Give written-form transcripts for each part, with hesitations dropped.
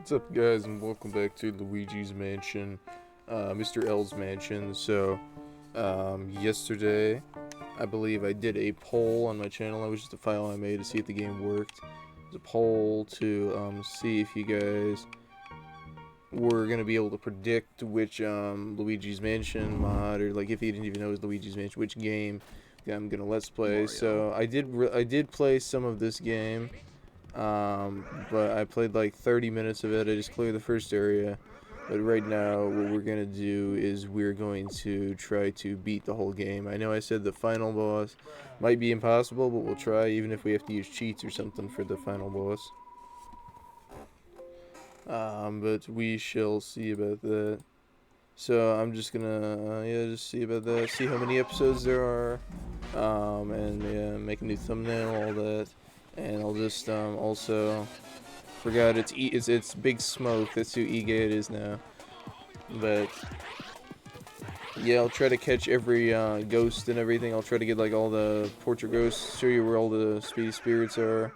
What's up, guys, and welcome back to Luigi's Mansion, Mr. L's Mansion. So, yesterday, I believe I did a poll on my channel. It was just a file I made to see if the game worked. It was a poll to see if you guys were gonna be able to predict which Luigi's Mansion mod, or like if you didn't even know it was Luigi's Mansion, which game I'm gonna let's play. So I did play some of this game. But I played like 30 minutes of it. I just cleared the first area. But right now, what we're gonna do is we're going to try to beat the whole game. I know I said the final boss might be impossible, but we'll try, even if we have to use cheats or something for the final boss. But we shall see about that. So I'm just gonna, just see about that. See how many episodes there are. And yeah, make a new thumbnail, all that. And I'll just also forgot it's Big Smoke. That's who E-Gate is now. But yeah, I'll try to catch every ghost and everything. I'll try to get like all the portrait ghosts, show you where all the speedy spirits are,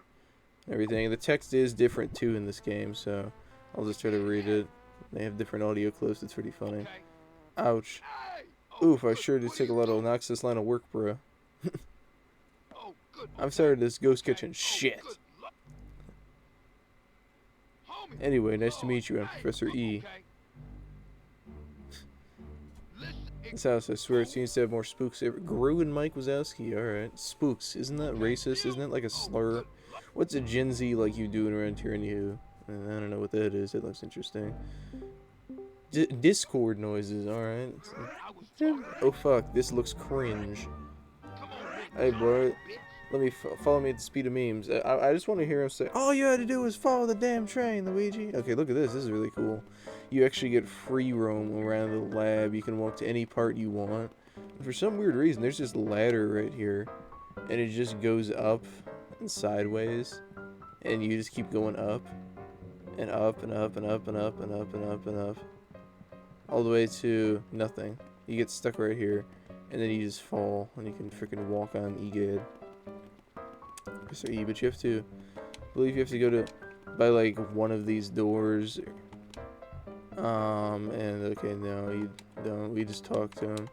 and everything. The text is different too in this game, so I'll just try to read it. They have different audio clips. It's pretty funny. Ouch. Oof! I sure did take a lot of knocks this line of work, bro. I'm sorry, this ghost kitchen shit. Anyway, nice to meet you. I'm Professor E. This house, I swear, it seems to have more spooks ever. Gru and Mike Wazowski, alright. Spooks. Isn't that racist? Isn't that like a slur? What's a Gen Z like you doing around here, anywho? I don't know what that is. It looks interesting. Discord noises, alright. Oh fuck, this looks cringe. Hey, boy. Let me follow me at the speed of memes. I just want to hear him say, "All you had to do was follow the damn train, Luigi." Okay, look at this. This is really cool. You actually get free roam around the lab. You can walk to any part you want. And for some weird reason, there's this ladder right here, and it just goes up and sideways, and you just keep going up and up and up and up and up and up and up and up, all the way to nothing. You get stuck right here, and then you just fall, and you can freaking walk on E-Gad. But you have to, I believe you have to go to, by like one of these doors, and okay, no, you don't, we just talked to him.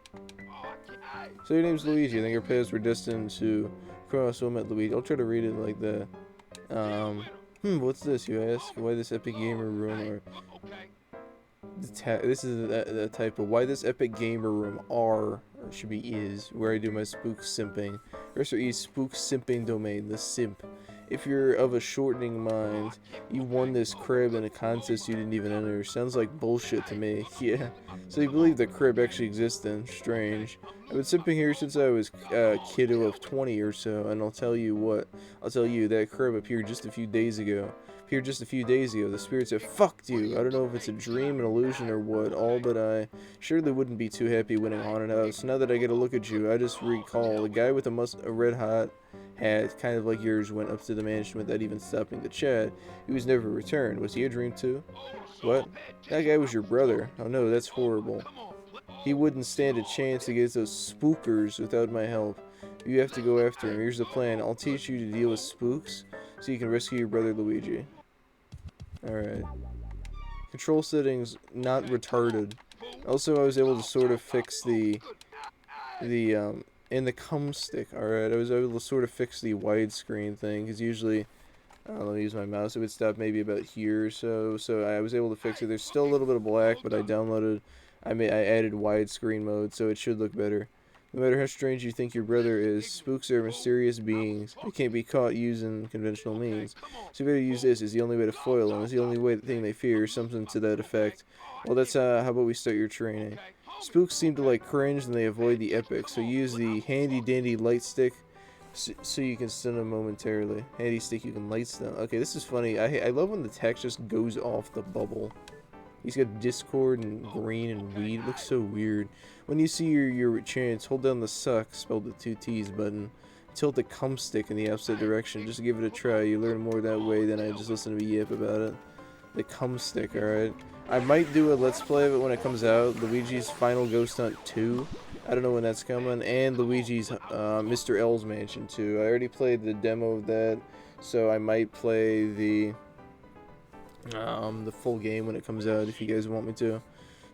So your name's Luigi, I think your paths were destined to cross, so I met Luigi. I'll try to read it like that. What's this, you ask? Why this epic gamer room, or this is the type of why this epic gamer room or should be is where I do my spook simping. Professor E's spook simping domain, the simp. If you're of a shortening mind, you won this crib in a contest you didn't even enter. Sounds like bullshit to me. Yeah. So you believe the crib actually exists then? Strange. I've been simping here since I was a kiddo of 20 or so, and I'll tell you what. I'll tell you, that crib appeared just a few days ago. The spirits have fucked you. I don't know if it's a dream, an illusion, or what all, but I surely wouldn't be too happy winning Haunted House. Now that I get a look at you, I just recall the guy with a red hot hat, kind of like yours, went up to the mansion without even stopping to chat. He was never returned. Was he a dream too? What? That guy was your brother. Oh no, that's horrible. He wouldn't stand a chance against those spookers without my help. You have to go after him. Here's the plan. I'll teach you to deal with spooks so you can rescue your brother Luigi. Alright. Control settings not retarded. Also, I was able to sort of fix in the cum stick. Alright, I was able to sort of fix the widescreen thing, because usually, let me use my mouse, it would stop maybe about here or so. So I was able to fix it. There's still a little bit of black, but I added widescreen mode, so it should look better. No matter how strange you think your brother is, spooks are mysterious beings. They can't be caught using conventional means. So you better use this. It's the only way to foil them. It's the only thing they fear, something to that effect. Well, that's how about we start your training. Spooks seem to like cringe and they avoid the epic, so use the handy-dandy light stick so you can stun them momentarily. Handy stick, you can light stun. Okay, this is funny. I love when the text just goes off the bubble. He's got Discord and green and weed. It looks so weird. When you see your chance, hold down the suck, spelled with 2 T's button. Tilt the cum stick in the opposite direction. Just give it a try. You learn more that way than I just listen to me yip about it. The cum stick, alright. I might do a let's play of it when it comes out. Luigi's Final Ghost Hunt 2. I don't know when that's coming. And Luigi's Mr. L's Mansion 2. I already played the demo of that. So I might play the the full game when it comes out if you guys want me to.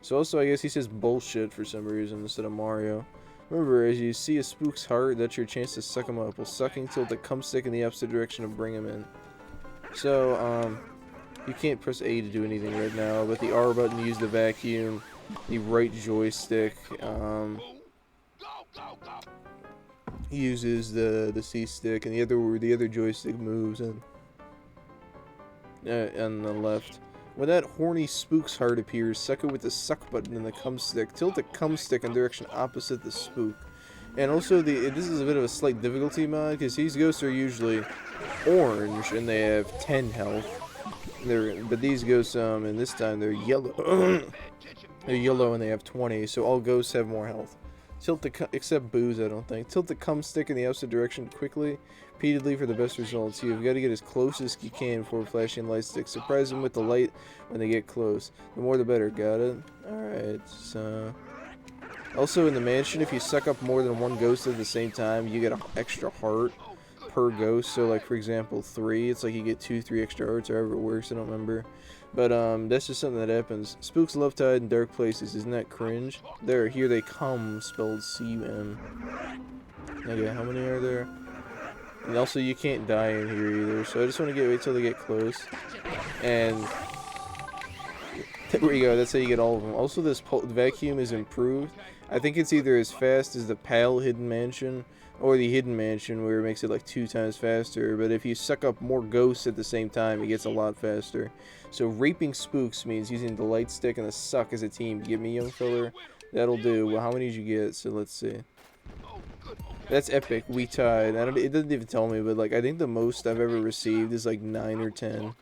So also, I guess he says bullshit for some reason instead of Mario. Remember, as you see a spook's heart, that's your chance to suck him up. While sucking tilt the cum stick in the opposite direction to bring him in. So, you can't press A to do anything right now, but the R button to use the vacuum, the right joystick, uses the C stick, and the other joystick moves on the left. When that horny spook's heart appears, suck it with the suck button and the cum stick. Tilt the cum stick in direction opposite the spook. And also, this is a bit of a slight difficulty mod, because these ghosts are usually orange, and they have 10 health. But these ghosts, and this time they're yellow. They're yellow and they have 20, so all ghosts have more health. Tilt except Booze, I don't think. Tilt the cum stick in the opposite direction quickly, repeatedly for the best results. You've got to get as close as you can before flashing light stick. Surprise them with the light when they get close. The more the better, got it? Alright, so... Also in the mansion, if you suck up more than one ghost at the same time, you get an extra heart per ghost. So like for example 3, it's like you get 2-3 extra hearts, however it works, I don't remember. But that's just something that happens. Spooks love to hide in dark places, isn't that cringe? There, here they come, spelled C-U-M. Okay, how many are there? And also you can't die in here either, so I just want to wait till they get close. And there we go, that's how you get all of them. Also this vacuum is improved. I think it's either as fast as the PAL Hidden Mansion or the Hidden Mansion, where it makes it like 2 times faster. But if you suck up more ghosts at the same time, it gets a lot faster. So raping spooks means using the light stick and the suck as a team. Give me, young fella. That'll do. Well, how many did you get? So let's see. That's epic. We tied. It doesn't even tell me, but like I think the most I've ever received is like 9 or 10.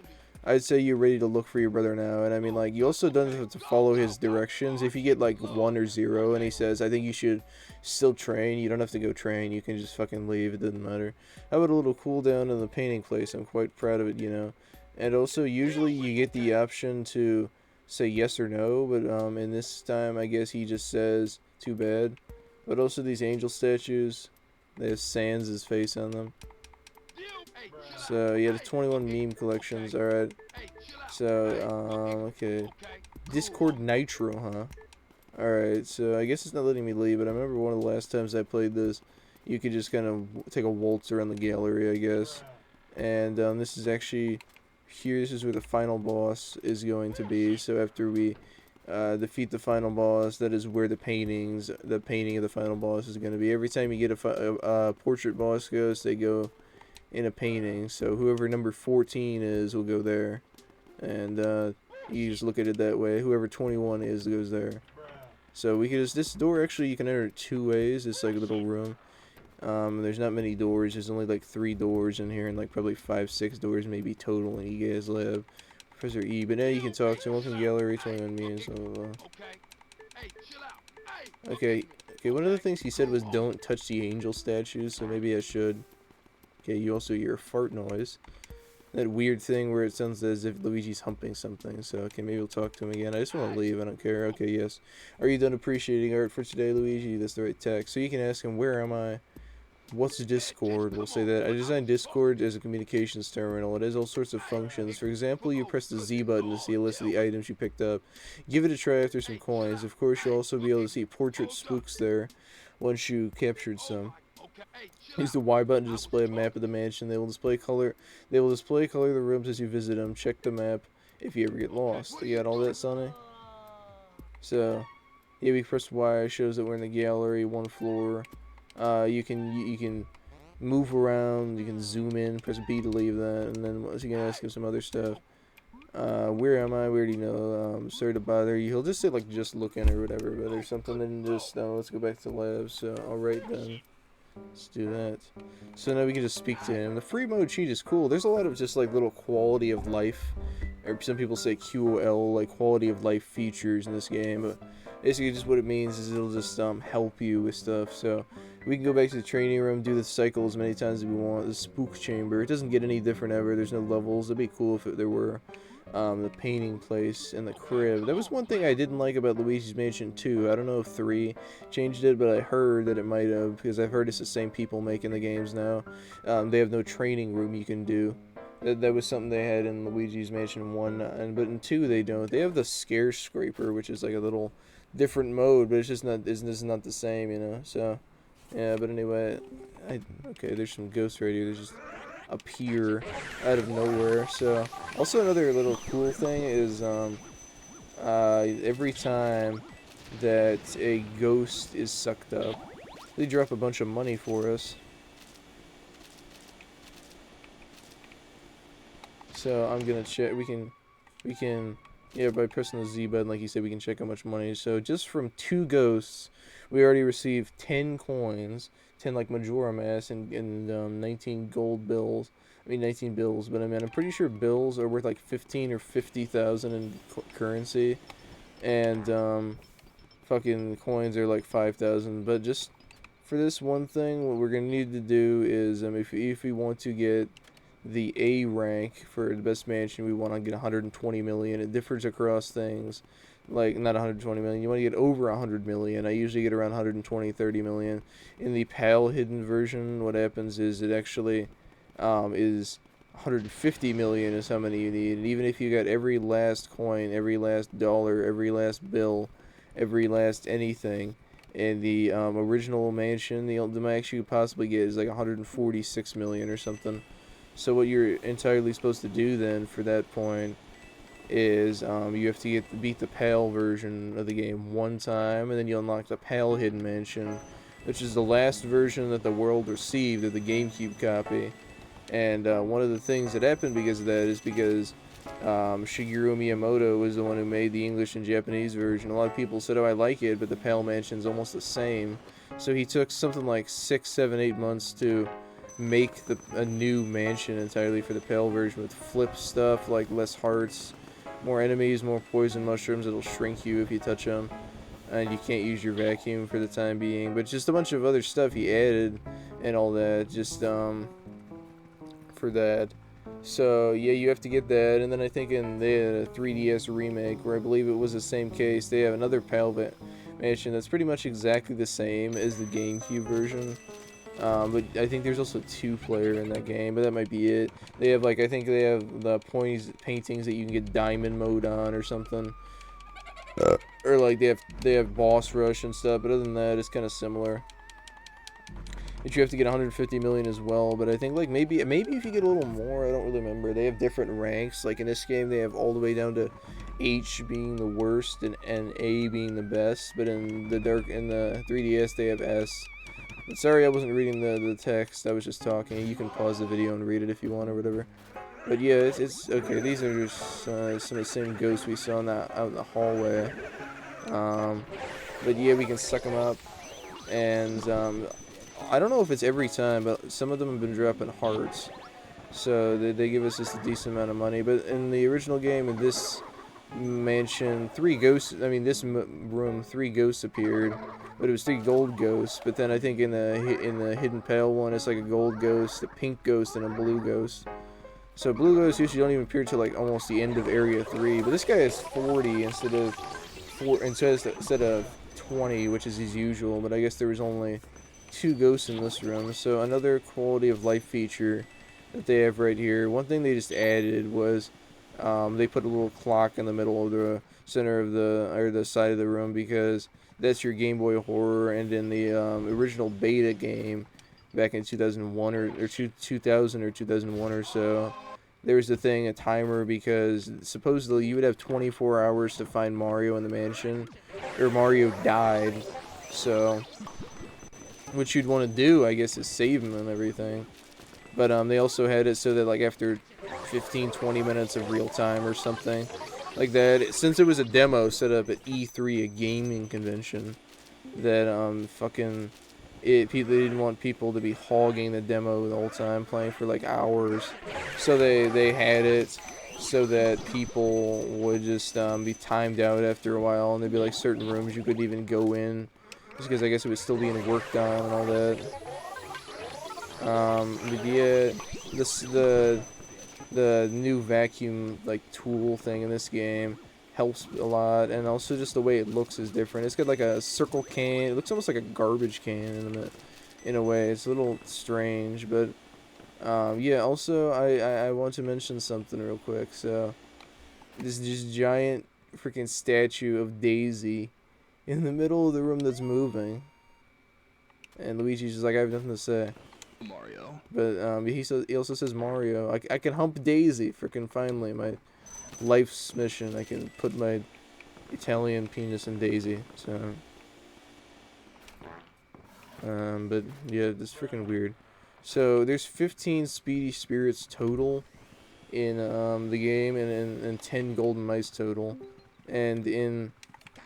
I'd say you're ready to look for your brother now. And I mean, like, you also don't have to follow his directions. If you get like 1 or 0 and he says, I think you should still train, you don't have to go train. You can just fucking leave. It doesn't matter. How about a little cooldown in the painting place? I'm quite proud of it, you know. And also, usually you get the option to say yes or no. But in this time, I guess he just says, too bad. But also these angel statues, they have Sans' face on them. So, yeah, the 21 meme collections, alright. So, okay. Discord Nitro, huh? Alright, so I guess it's not letting me leave, but I remember one of the last times I played this, you could just kind of take a waltz around the gallery, I guess. And, this is actually, here, this is where the final boss is going to be. So after we, defeat the final boss, that is where the painting of the final boss is going to be. Every time you get a portrait boss ghost, they go in a painting, so whoever number 14 is will go there, and you just look at it that way. Whoever 21 is goes there. So we could just, this door actually you can enter it 2 ways. It's like a little room. There's not many doors. There's only like 3 doors in here, and like probably 5-6 doors maybe total in you guys lab. Professor E, but now you can talk to him. Welcome gallery 21 means. Okay, one of the things he said was don't touch the angel statues, so maybe I should. Okay, you also hear a fart noise. That weird thing where it sounds as if Luigi's humping something. So, okay, maybe we'll talk to him again. I just want to leave. I don't care. Okay, yes. Are you done appreciating art for today, Luigi? That's the right text. So you can ask him, where am I? What's Discord? We'll say that. I designed Discord as a communications terminal. It has all sorts of functions. For example, you press the Z button to see a list of the items you picked up. Give it a try after some coins. Of course, you'll also be able to see portrait spooks there once you captured some. Use the Y button to display a map of the mansion. They will display color the rooms as you visit them. Check the map if you ever get lost. You got all that, Sonny? So, yeah, we press Y. It shows that we're in the gallery, 1 floor. You can move around. You can zoom in. Press B to leave that, and then once you can ask him some other stuff. Where am I? We already know. Sorry to bother you. He'll just say like just looking or whatever, but there's something in just no. Let's go back to lab. So alright then. Let's do that. So now we can just speak to him. The free mode cheat is cool. There's a lot of just like little quality of life, or some people say QOL, like quality of life features in this game. But basically just what it means is it'll just help you with stuff. So we can go back to the training room, do the cycle as many times as we want. The spook chamber. It doesn't get any different ever. There's no levels. It'd be cool if there were. The painting place and the crib. That was one thing I didn't like about Luigi's Mansion 2. I don't know if 3 changed it, but I heard that it might have, because I've heard it's the same people making the games now. They have no training room you can do. That was something they had in Luigi's Mansion 1, but in 2 they don't. They have the Scare Scraper, which is like a little different mode, but it's just not, it's not the same, you know. So yeah, but anyway, okay, there's some ghosts right here. There's just appear out of nowhere. So also another little cool thing is every time that a ghost is sucked up, they drop a bunch of money for us. So I'm gonna check. We can, yeah, by pressing the Z button, like you said, we can check how much money. So just from 2 ghosts, we already received 10 coins, 10 like Majora Mass, and 19 gold bills. I mean 19 bills, but I mean I'm pretty sure bills are worth like 15 or 50,000 in currency, and fucking coins are like 5,000. But just for this one thing, what we're gonna need to do is if we want to get the A rank for the best mansion, we want to get 120 million. It differs across things, like not 120 million. You want to get over 100 million. I usually get around 120, 30 million. In the PAL hidden version, what happens is it actually is 150 million is how many you need. And even if you got every last coin, every last dollar, every last bill, every last anything in the original mansion, the max you could possibly get is like 146 million or something. So what you're entirely supposed to do then for that point is you have to beat the PAL version of the game one time, and then you unlock the PAL Hidden Mansion, which is the last version that the world received of the GameCube copy. And one of the things that happened because of that is because Shigeru Miyamoto was the one who made the English and Japanese version. A lot of people said, "Oh, I like it, but the PAL Mansion's almost the same." So he took something like 6, 7, 8 months to make a new mansion entirely for the PAL version with flip stuff like less hearts, more enemies, more poison mushrooms that'll shrink you if you touch them, and you can't use your vacuum for the time being, but just a bunch of other stuff he added and all that just for that. So yeah, you have to get that. And then I think in the 3DS remake, where I believe it was the same case, they have another PAL mansion that's pretty much exactly the same as the GameCube version. But I think there's also 2-player in that game, but that might be it. They have like, I think they have the paintings that you can get diamond mode on or something, or like they have boss rush and stuff. But other than that, it's kind of similar. But you have to get 150 million as well. But I think like maybe if you get a little more, I don't really remember. They have different ranks. Like in this game, they have all the way down to H being the worst and A being the best. But in the 3DS, they have S. But sorry, I wasn't reading the text. I was just talking. You can pause the video and read it if you want or whatever. But yeah, it's okay. These are just some of the same ghosts we saw out in the hallway. But yeah, we can suck them up, and I don't know if it's every time, but some of them have been dropping hearts, so they give us just a decent amount of money. But in the original game, in this mansion, 3 ghosts. I mean, this room, 3 ghosts appeared, but it was 3 gold ghosts. But then I think in the hidden PAL one, it's like a gold ghost, a pink ghost, and a blue ghost. So blue ghosts usually don't even appear till like almost the end of area 3. But this guy is 40 instead of 20, which is his usual. But I guess there was only 2 ghosts in this room. So another quality of life feature that they have right here. One thing they just added was they put a little clock in the middle of the center of the side of the room, because that's your Game Boy Horror. And in the original beta game back in 2001 or 2000 or 2001 or so, there was a timer, because supposedly you would have 24 hours to find Mario in the mansion, or Mario died. So what you'd want to do, I guess, is save him and everything. But they also had it so that like after 15-20 minutes of real time or something like that, since it was a demo set up at E3, a gaming convention, that people, they didn't want people to be hogging the demo the whole time, playing for like hours. So they had it so that people would just be timed out after a while, and there'd be like certain rooms you couldn't even go in, just because I guess it was still being worked on and all that. But yeah, the new vacuum like tool thing in this game helps a lot, and also just the way it looks is different. It's got like a circle can. It looks almost like a garbage can in a way. It's a little strange, but Yeah, also, I want to mention something real quick. So, this just giant freaking statue of Daisy in the middle of the room that's moving. And Luigi's just like, I have nothing to say. Mario. But he also says Mario. I can hump Daisy, freaking finally. My life's mission. I can put my Italian penis in Daisy. So, but yeah, this freaking weird. So there's 15 Speedy Spirits total in the game, and 10 Golden Mice total. And in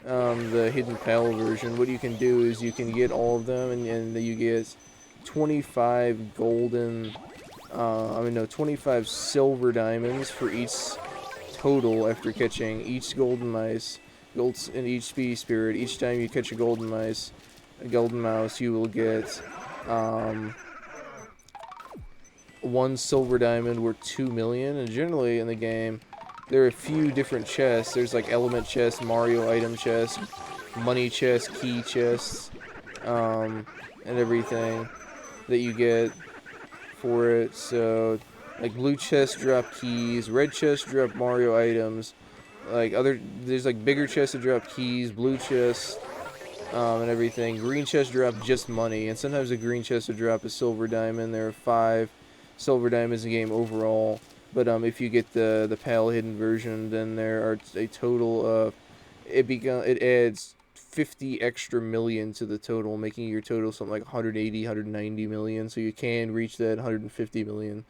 the Hidden Pal version, what you can do is you can get all of them, and you get 25 golden, 25 silver diamonds for each total after catching each golden mice, and each speedy spirit. Each time you catch a golden mouse, you will get, one silver diamond worth 2 million, and generally in the game, there are a few different chests. There's like element chests, Mario item chests, money chests, key chests, and everything that you get for it. So, like blue chests drop keys, red chests drop Mario items. There's like bigger chests that drop keys, blue chests, and everything. Green chests drop just money, and sometimes the green chest will drop a silver diamond. There are 5 silver diamonds in the game overall. But if you get the PAL hidden version, then there are a total of it adds 50 extra million to the total, making your total something like 180, 190 million. So you can reach that 150 million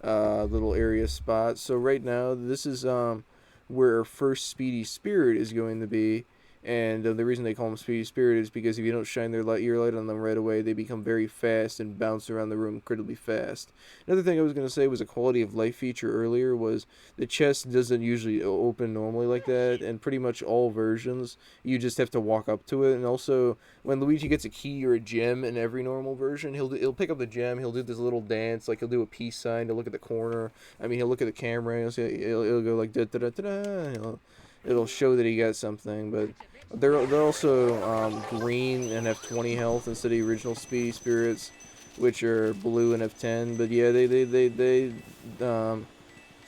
little area spot. So right now, this is where our first Speedy Spirit is going to be. And the reason they call them Speedy Spirit is because if you don't shine your light on them right away, they become very fast and bounce around the room incredibly fast. Another thing I was going to say was a quality of life feature earlier was the chest doesn't usually open normally like that, and pretty much all versions, you just have to walk up to it. And also, when Luigi gets a key or a gem in every normal version, he'll pick up the gem, he'll do this little dance, like he'll do a peace sign to look at the corner. I mean, he'll look at the camera, he'll go like da-da-da-da-da, it'll show that he got something, but they're also green and have 20 health instead of the original Speedy Spirits, which are blue and have 10. But yeah, they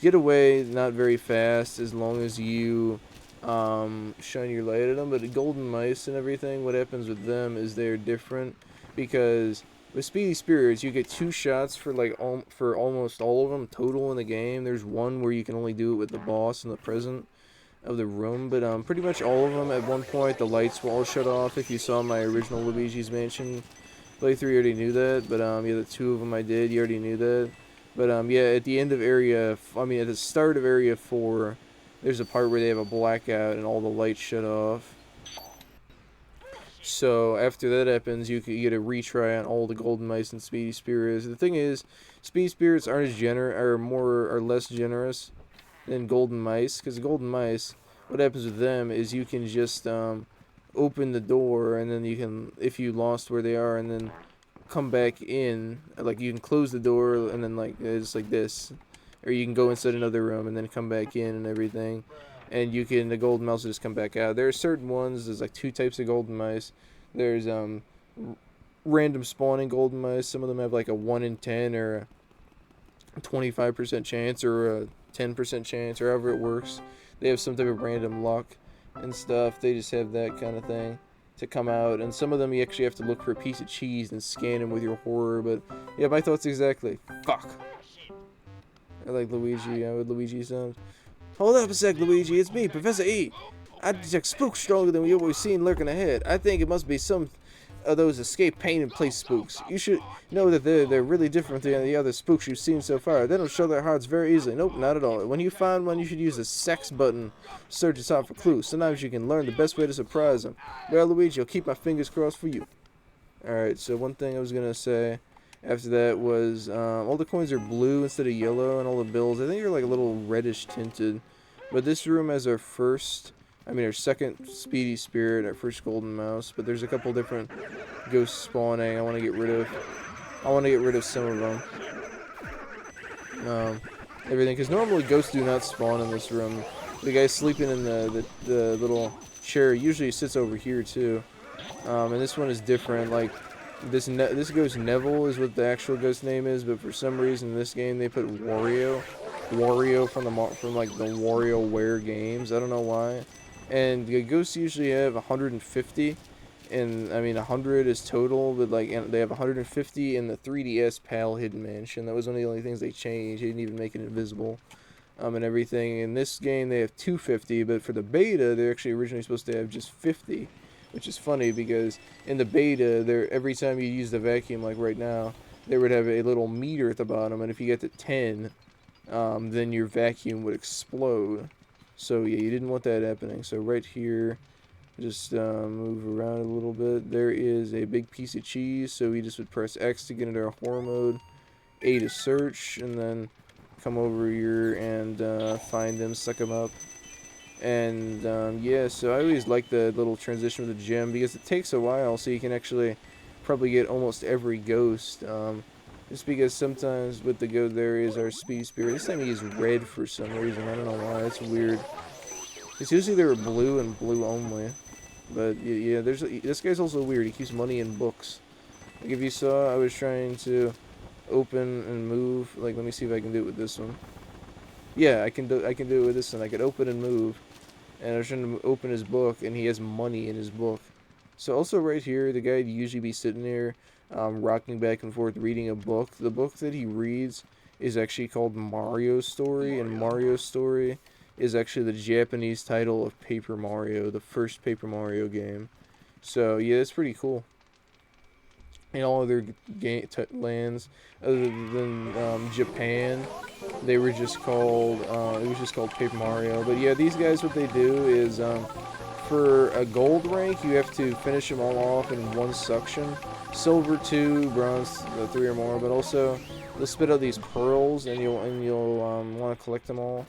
get away not very fast as long as you shine your light at them. But the golden mice and everything, what happens with them is they're different, because with Speedy Spirits you get 2 shots for for almost all of them total in the game. There's one where you can only do it with the boss in the present of the room, but pretty much all of them at one point the lights will all shut off. If you saw my original Luigi's Mansion playthrough, you already knew that. But yeah, the 2 of them I did, you already knew that. But yeah, at the end of at the start of area 4, there's a part where they have a blackout and all the lights shut off. So after that happens, you get a retry on all the golden mice and Speedy Spirits. The thing is, Speedy Spirits aren't as less generous than golden mice, because golden mice, what happens with them is you can just open the door, and then you can, if you lost where they are, and then come back in, like you can close the door and then it's like this, or you can go inside another room and then come back in and everything, and the golden mouse will just come back out. There are certain ones, there's like 2 types of golden mice. There's random spawning golden mice. Some of them have like a 1 in 10 or a 25% chance or a 10% chance, or however it works. They have some type of random luck and stuff. They just have that kind of thing to come out. And some of them you actually have to look for a piece of cheese and scan them with your horror. But yeah, my thoughts exactly. Fuck. I like Luigi. With Luigi sounds. Hold up a sec, Luigi. It's me, Professor E. I detect spooks stronger than we always seen lurking ahead. I think it must be some of those escape pain and place spooks. You should know that they're really different than the other spooks you've seen so far. They don't show their hearts very easily. Nope, not at all. When you find one, you should use the sex button to search its out for clues. Sometimes you can learn the best way to surprise them. Well, Luigi, I'll keep my fingers crossed for you. Alright, so one thing I was going to say after that was all the coins are blue instead of yellow, and all the bills, I think, are like a little reddish tinted. But this room has our second Speedy Spirit, our first golden mouse, but there's a couple different ghosts spawning. I want to get rid of some of them. Everything, because normally ghosts do not spawn in this room. The guy sleeping in the little chair usually sits over here too. And this one is different. Like, This ghost Neville is what the actual ghost name is, but for some reason in this game they put Wario from like the WarioWare games. I don't know why. And the ghosts usually have 150, and I mean 100 is total, but like they have 150 in the 3DS PAL Hidden Mansion. That was one of the only things they changed. They didn't even make it invisible, and everything. In this game they have 250, but for the beta they're actually originally supposed to have just 50. Which is funny because in the beta, every time you use the vacuum, like right now, they would have a little meter at the bottom, and if you get to 10, then your vacuum would explode. So yeah, you didn't want that happening. So right here, just move around a little bit. There is a big piece of cheese, so we just would press X to get into our horror mode, A to search, and then come over here and find them, suck them up. And yeah, so I always like the little transition with the gem because it takes a while, so you can actually probably get almost every ghost. Just because sometimes with the ghost there is our speed spirit. This time he is red for some reason. I don't know why. It's weird. It's usually they were blue and blue only. But yeah, this guy's also weird. He keeps money in books. Like if you saw, I was trying to open and move. Like let me see if I can do it with this one. Yeah, I can do it with this one. I can open and move. And I was trying to open his book, and he has money in his book. So also right here, the guy would usually be sitting there, rocking back and forth, reading a book. The book that he reads is actually called Mario Story, and Mario Story is actually the Japanese title of Paper Mario, the first Paper Mario game. So yeah, it's pretty cool. In all other lands other than Japan, they were just called it was just called Paper Mario. But yeah, these guys, what they do is for a gold rank you have to finish them all off in one suction. Silver 2, bronze 3 or more. But also they'll spit out these pearls, and you'll want to collect them all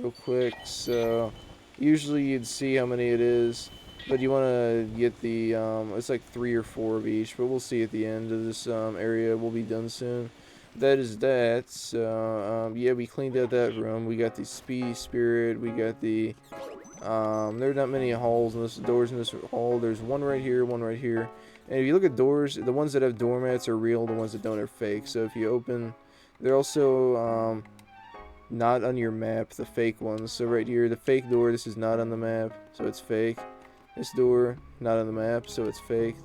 real quick. So usually you'd see how many it is. But you want to get the, it's like 3 or 4 of each, but we'll see at the end of this area. We'll be done soon. That is that. So, yeah, we cleaned out that room. We got the speed spirit. We got the, there are not many doors in this hall. There's one right here, one right here. And if you look at doors, the ones that have doormats are real, the ones that don't are fake. So if you open, they're also, not on your map, the fake ones. So right here, the fake door, this is not on the map, so it's fake. This door, not on the map, so it's fake.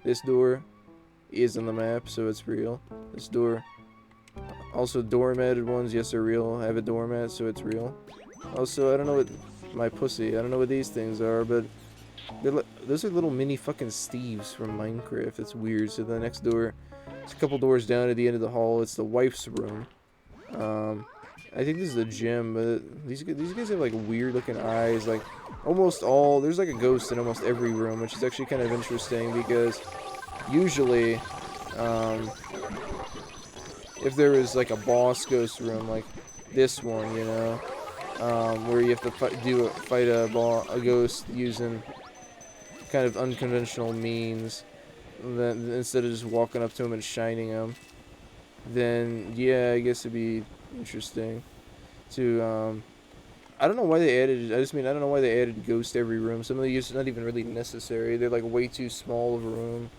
This door is on the map, so it's real. This door, also doormatted ones, yes, they're real. I have a doormat, so it's real. Also, I don't know what, my pussy, I don't know what these things are, but those are little mini fucking Steves from Minecraft. It's weird. So the next door, it's a couple doors down at the end of the hall. It's the wife's room. I think this is the gym, but these guys have like weird looking eyes. Like there's like a ghost in almost every room, which is actually kind of interesting because usually, if there was like a boss ghost room like this one, you know, where you have to fight a ghost using kind of unconventional means, then instead of just walking up to him and shining him, then yeah, I guess it'd be interesting to I don't know why they added I don't know why they added ghost every room. Some of these are not even really necessary. They're like way too small of a room.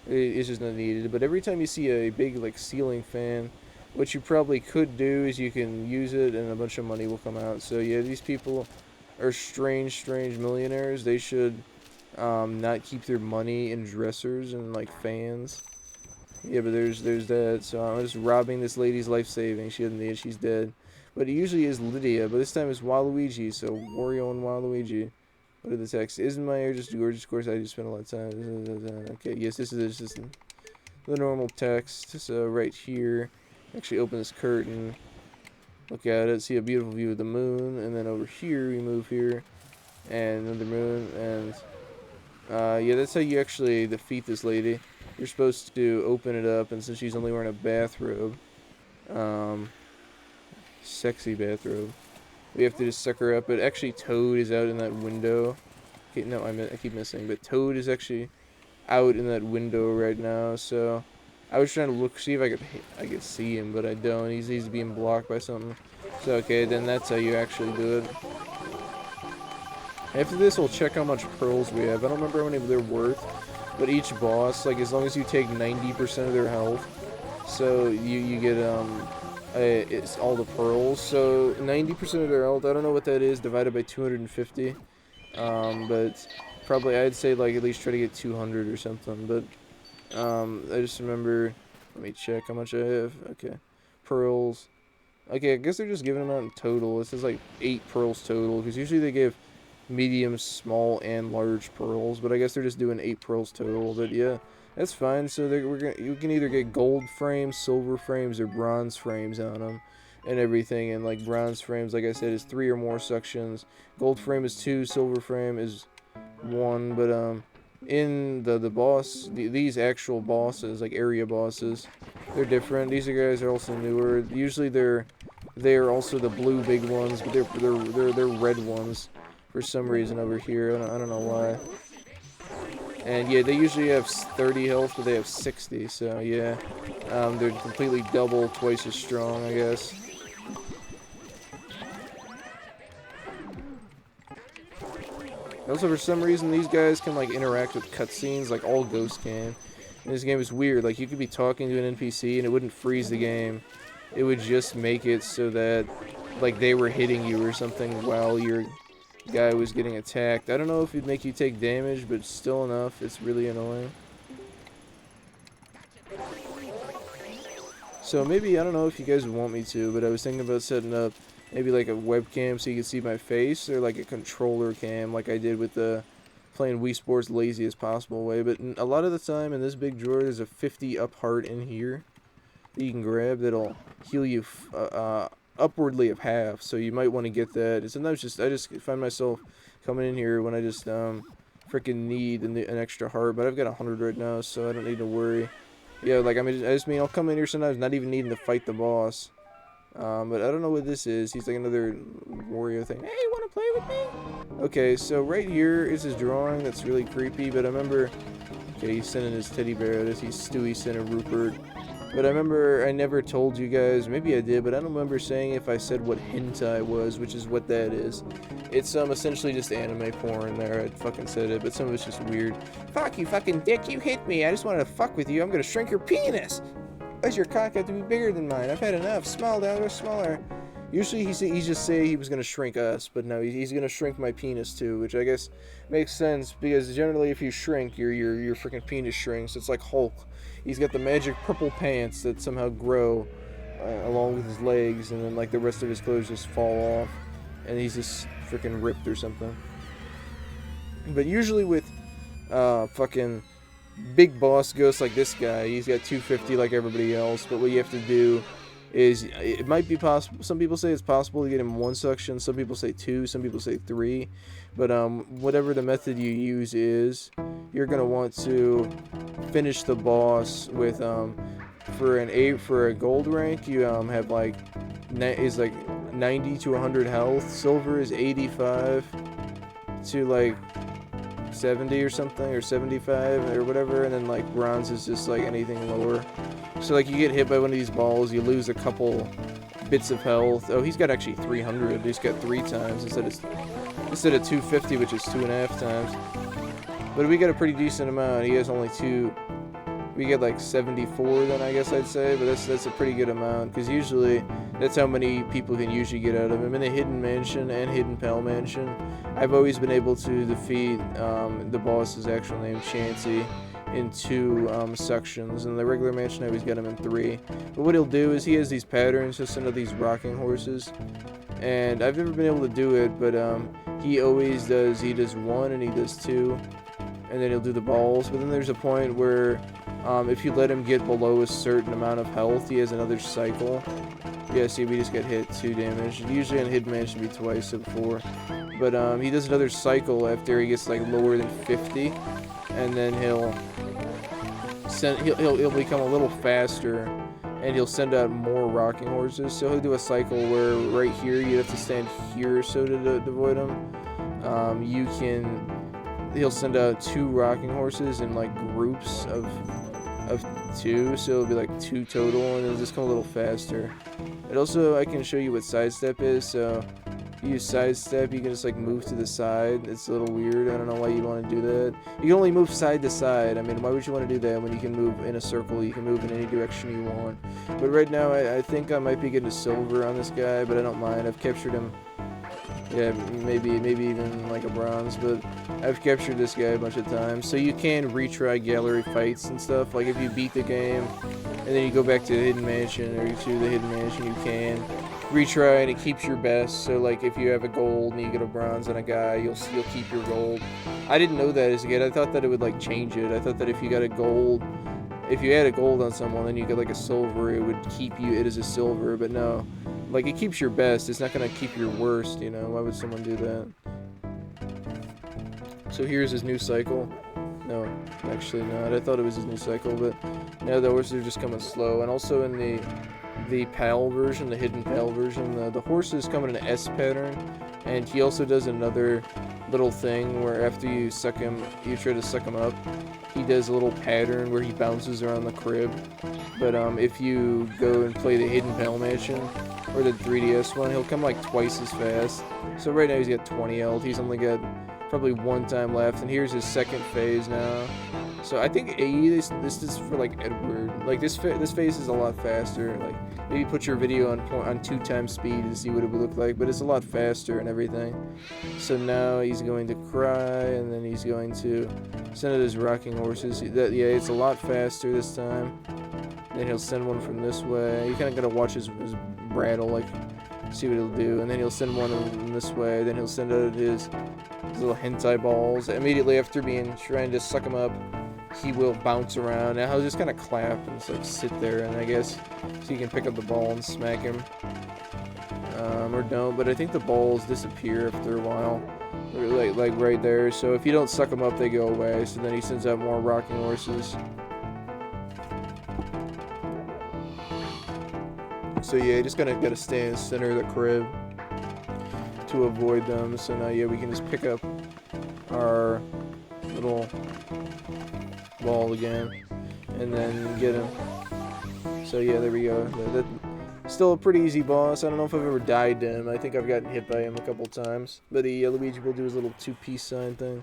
It's just not needed. But every time you see a big like ceiling fan, what you probably could do is you can use it and a bunch of money will come out. So yeah, these people are strange millionaires. They should not keep their money in dressers and like fans. Yeah, but there's that. So I'm just robbing this lady's life savings. She doesn't need it. She's dead. But it usually is Lydia. But this time it's Waluigi. So Wario and Waluigi. What are the texts? Isn't my hair just gorgeous? Of course, I just spent a lot of time. Okay, yes, this is just the normal text. So right here, actually open this curtain. Look at it. See a beautiful view of the moon. And then over here, we move here. And another moon. And yeah, that's how you actually defeat this lady. You're supposed to open it up, and since she's only wearing a bathrobe, sexy bathrobe, we have to just suck her up. But actually, Toad is out in that window. Okay, no, I keep missing. But Toad is actually out in that window right now. So I was trying to see if I could see him, but I don't. He's being blocked by something. So okay, then that's how you actually do it. After this, we'll check how much pearls we have. I don't remember how many they're worth. but each boss, like as long as you take 90% of their health, so you get it's all the pearls. So 90% of their health, I don't know what that is divided by 250, but probably I'd say like at least try to get 200 or something. But I just remember, let me check how much I have. Okay, pearls. Okay, I guess they're just giving them out in total. This is like 8 pearls total, because usually they give medium, small, and large pearls, but I guess they're just doing 8 pearls total. But yeah, that's fine. So you can either get gold frames, silver frames, or bronze frames on them, and everything. And like bronze frames, like I said, is 3 or more sections. Gold frame is 2, silver frame is 1. But in the boss, these actual bosses, like area bosses, they're different. These guys are also newer. Usually they're also the blue big ones, but they're red ones for some reason over here. I don't know why. And yeah, they usually have 30 health, but they have 60. So yeah, they're completely double, twice as strong, I guess. Also, for some reason, these guys can like interact with cutscenes like all ghosts can. And this game is weird. Like you could be talking to an NPC and it wouldn't freeze the game. It would just make it so that like they were hitting you or something while your guy was getting attacked. I don't know if it'd make you take damage, but still enough. It's really annoying. So maybe, I don't know if you guys would want me to, but I was thinking about setting up maybe like a webcam so you can see my face, or like a controller cam like I did with the playing Wii Sports laziest possible way. But a lot of the time in this big drawer there's a 50 up heart in here that you can grab that'll heal you upwardly of half, so you might want to get that. And sometimes I just find myself coming in here when I just freaking need an extra heart, but I've got 100 right now, so I don't need to worry. Yeah, like I just mean I'll come in here sometimes not even needing to fight the boss. But I don't know what this is. He's like another Wario thing. Hey, you want to play with me? Okay, so right here is his drawing that's really creepy, but I remember, okay, he's sending his teddy bear at us. He's Stewie sending Rupert. But I remember I never told you guys, maybe I did, but I don't remember saying if I said what hentai was, which is what that is. It's essentially just anime porn there. I fucking said it, but some of it's just weird. Fuck you, fucking dick, you hit me. I just wanted to fuck with you. I'm gonna shrink your penis. Why's your cock have to be bigger than mine? I've had enough. Small down or smaller. Usually he just say he was gonna shrink us, but no, he's gonna shrink my penis too, which I guess makes sense because generally if you shrink, your freaking penis shrinks. It's like Hulk. He's got the magic purple pants that somehow grow along with his legs, and then like the rest of his clothes just fall off, and he's just freaking ripped or something. But usually with fucking big boss ghosts like this guy, he's got 250 like everybody else, but what you have to do is, it might be possible, some people say it's possible to get him 1 section, some people say 2, some people say 3, but whatever the method you use is, you're going to want to finish the boss with, for a gold rank, you have like, is like 90 to 100 health, silver is 85 to like 70 or something, or 75 or whatever, and then like bronze is just like anything lower. So like you get hit by one of these balls, you lose a couple bits of health. Oh, he's got actually 300. He's got 3 times instead of 250, which is 2.5 times. But we got a pretty decent amount. He has only 2. We get like 74 then, I guess I'd say, but that's a pretty good amount, because usually that's how many people can usually get out of him. In the Hidden Mansion and Hidden Pal Mansion, I've always been able to defeat the boss's actual name, Chansey, in 2 sections. In the regular mansion, I always get him in 3. But what he'll do is he has these patterns, just into these rocking horses, and I've never been able to do it, but he always does. He does 1 and he does 2, and then he'll do the balls. But then there's a point where if you let him get below a certain amount of health, he has another cycle. Yeah, see, we just got hit 2 damage. Usually in Hidden Mansion be twice, so 4. But he does another cycle after he gets like lower than 50, and then he'll become a little faster, and he'll send out more rocking horses. So he'll do a cycle where right here you have to stand here so to avoid him. He'll send out 2 rocking horses in like groups of 2, so it'll be like 2 total, and it'll just come a little faster. And also, I can show you what sidestep is. So you use sidestep, you can just like move to the side. It's a little weird. I don't know why you want to do that. You can only move side to side. I mean, why would you want to do that when you can move in a circle? You can move in any direction you want. But right now, I think I might be getting a silver on this guy, but I don't mind. I've captured him. Yeah, maybe even like a bronze, but I've captured this guy a bunch of times. So you can retry gallery fights and stuff. Like if you beat the game and then you go back to the hidden mansion or to the hidden mansion, you can retry and it keeps your best. So like if you have a gold and you get a bronze on a guy, you'll keep your gold. I didn't know that as a kid. I thought that it would like change it. I thought that if you got a gold, if you had a gold on someone, then you get like a silver, it would keep you it as a silver. But no. Like, it keeps your best. It's not going to keep your worst, you know? Why would someone do that? So here's his new cycle. No, actually not. I thought it was his new cycle, but now the horses are just coming slow. And also in the PAL version, the hidden PAL version, the horses come in an S pattern. And he also does another little thing where after you suck him, you try to suck him up, he does a little pattern where he bounces around the crib. But if you go and play the hidden PAL mansion, or the 3DS one, he'll come like twice as fast. So right now he's got 20 health. He's only got probably one time left, and here's his second phase now. So I think this is for like Edward. Like this phase is a lot faster. Like maybe put your video on 2 times speed to see what it would look like, but it's a lot faster and everything. So now he's going to cry, and then he's going to send out his rocking horses. Yeah, it's a lot faster this time. Then he'll send one from this way. You kind of gotta watch his brattle, like, see what he'll do. And then he'll send one this way. Then he'll send out his little hentai balls. Immediately after trying to suck him up, he will bounce around. Now he'll just kind of clap and just, like, sit there. And I guess so you can pick up the ball and smack him. Or don't. But I think the balls disappear after a while. Like right there. So if you don't suck them up, they go away. So then he sends out more rocking horses. So yeah, you just gotta stay in the center of the crib to avoid them. So now yeah, we can just pick up our little ball again and then get him. So yeah, there we go. Still a pretty easy boss. I don't know if I've ever died to him. I think I've gotten hit by him a couple times. But Luigi will do his little 2-piece sign thing.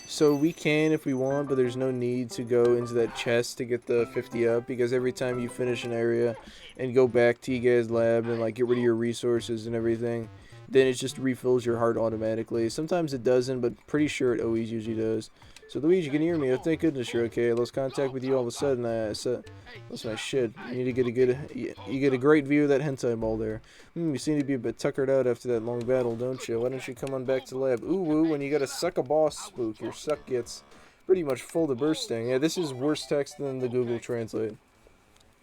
So we can if we want, but there's no need to go into that chest to get the 50 up, because every time you finish an area and go back to you guys' lab and like get rid of your resources and everything, then it just refills your heart automatically. Sometimes it doesn't, but pretty sure it always usually does. So Luigi, can you hear me? Oh, thank goodness you're okay. I lost contact with you all of a sudden. I lost my shit. You need to get a great view of that hentai ball there. You seem to be a bit tuckered out after that long battle, don't you? Why don't you come on back to the lab? Ooh woo, when you gotta suck a boss spook, your suck gets pretty much full to bursting. Yeah, this is worse text than the Google Translate.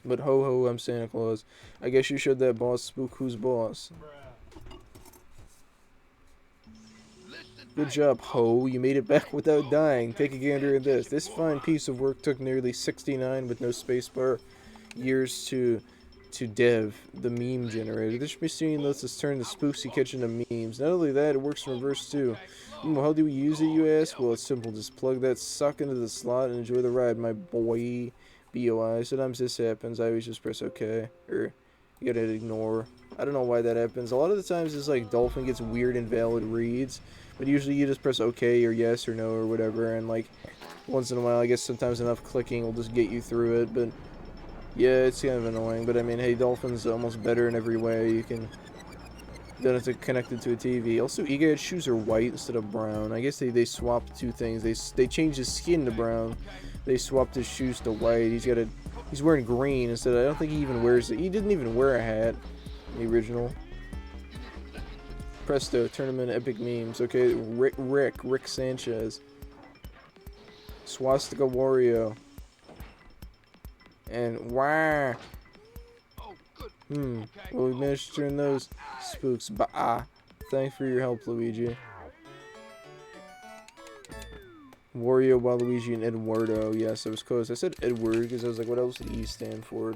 But ho ho, I'm Santa Claus. I guess you showed that boss spook who's boss. Good job, ho. You made it back without dying. Take a gander at this. This fine piece of work took nearly 69 with no spacebar years to dev, the meme generator. This machine lets us turn the spooks you catch into memes. Not only that, it works in reverse too. How do we use it, you ask? Well, it's simple. Just plug that suck into the slot and enjoy the ride, my boy. BOI. Sometimes this happens. I always just press OK. Or you gotta ignore. I don't know why that happens. A lot of the times it's like Dolphin gets weird invalid reads. But usually you just press OK or yes or no or whatever, and like once in a while, I guess sometimes enough clicking will just get you through it. But yeah, it's kind of annoying. But I mean, hey, Dolphin's almost better in every way. You don't have to connect it to a TV. Also, Ega's shoes are white instead of brown. I guess they swapped two things. They changed his skin to brown. They swapped his shoes to white. He's wearing green instead. I don't think he even wears it. He didn't even wear a hat in the original. Presto, turn him into epic memes. Okay, Rick Sanchez. Swastika Wario. And wah. Well, we managed to turn those spooks. Thanks for your help, Luigi. Wario, Waluigi, and Eduardo. Yes, I was close. I said Edward because I was like, what else did E stand for?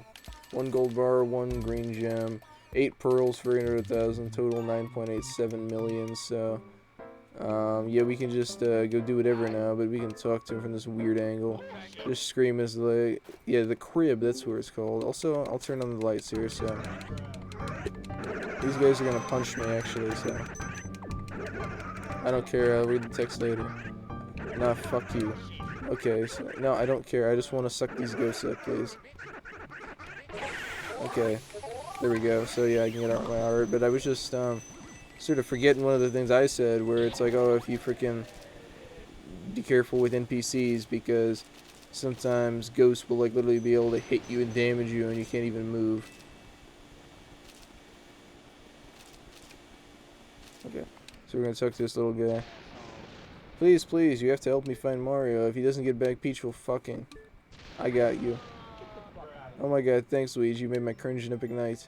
1 gold bar, 1 green gem. 8 pearls for 800,000, total 9.87 million. So, yeah, we can just go do whatever now, but we can talk to him from this weird angle. Just scream as like, yeah, the crib, that's what it's called. Also, I'll turn on the lights here. So, These guys are gonna punch me, actually, so... I don't care, I'll read the text later. Nah, fuck you. Okay, so... No, I don't care, I just want to suck these ghosts up, please. Okay. There we go. So, yeah, I can get out my art, but I was just, sort of forgetting one of the things I said, where it's like, oh, if you freaking... be careful with NPCs, because sometimes ghosts will, like, literally be able to hit you and damage you, and you can't even move. Okay, so we're gonna talk to this little guy. Please, please, you have to help me find Mario. If he doesn't get back, Peach will fucking... I got you. Oh my god, thanks, Luigi. You made my cringe and epic night.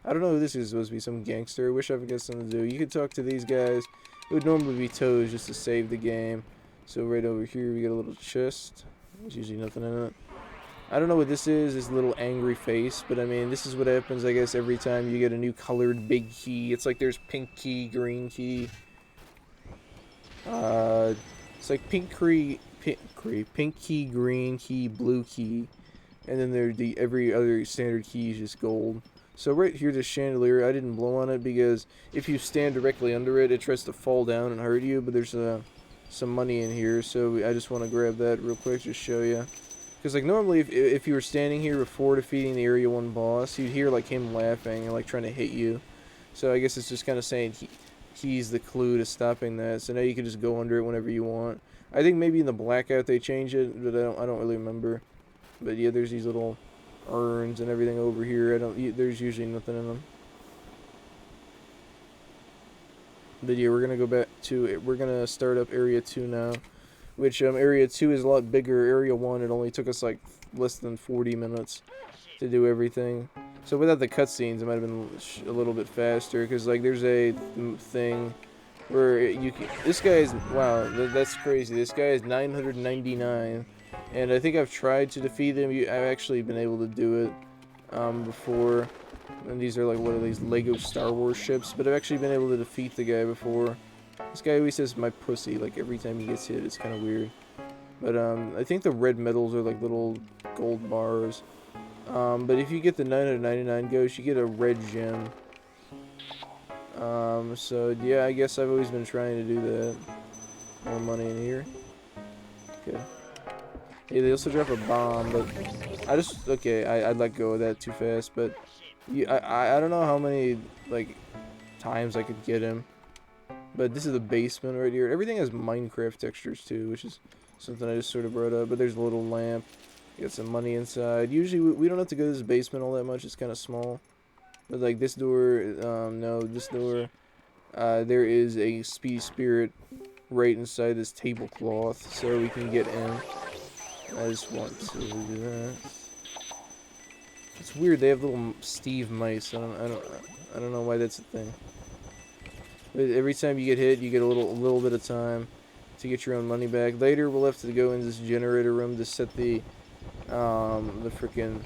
I don't know who this is supposed to be, some gangster. I wish I could get something to do. You could talk to these guys. It would normally be toes just to save the game. So right over here, we got a little chest. There's usually nothing in it. I don't know what this is, this little angry face, but I mean, this is what happens, I guess, every time you get a new colored big key. It's like there's pink key, green key. It's like pink key, green key, blue key. And then every other standard key is just gold. So right here, this chandelier, I didn't blow on it because if you stand directly under it, it tries to fall down and hurt you, but there's some money in here, so I just want to grab that real quick, just show you. Because, like, normally, if you were standing here before defeating the Area 1 boss, you'd hear, like, him laughing and, like, trying to hit you. So I guess it's just kind of saying he's the clue to stopping that. So now you can just go under it whenever you want. I think maybe in the Blackout they change it, but I don't really remember. But, yeah, there's these little urns and everything over here. There's usually nothing in them. But, yeah, we're going to go back to it. We're going to start up Area 2 now. Which, Area 2 is a lot bigger. Area 1, it only took us, like, less than 40 minutes to do everything. So without the cutscenes, it might have been a little bit faster. Because, like, there's a thing where you can... This guy is... Wow, that's crazy. This guy is 999. And I think I've tried to defeat him. I've actually been able to do it before. And these are, like, one of these Lego Star Wars ships. But I've actually been able to defeat the guy before. This guy always says my pussy, like every time he gets hit. It's kind of weird. But I think the red medals are like little gold bars. But if you get the 999 ghost, you get a red gem. So yeah, I guess I've always been trying to do that. More money in here. Okay. Yeah, they also drop a bomb, but I let go of that too fast. But I don't know how many like times I could get him. But this is the basement right here. Everything has Minecraft textures too, which is something I just sort of brought up. But there's a little lamp. You got some money inside. Usually we don't have to go to this basement all that much. It's kind of small. But like this door, no, this door, there is a speedy spirit right inside this tablecloth, so we can get in. I just want to do that. It's weird. They have little Steve mice. I don't know why that's a thing. But every time you get hit, you get a little bit of time to get your own money back. Later, we'll have to go in this generator room to set the freaking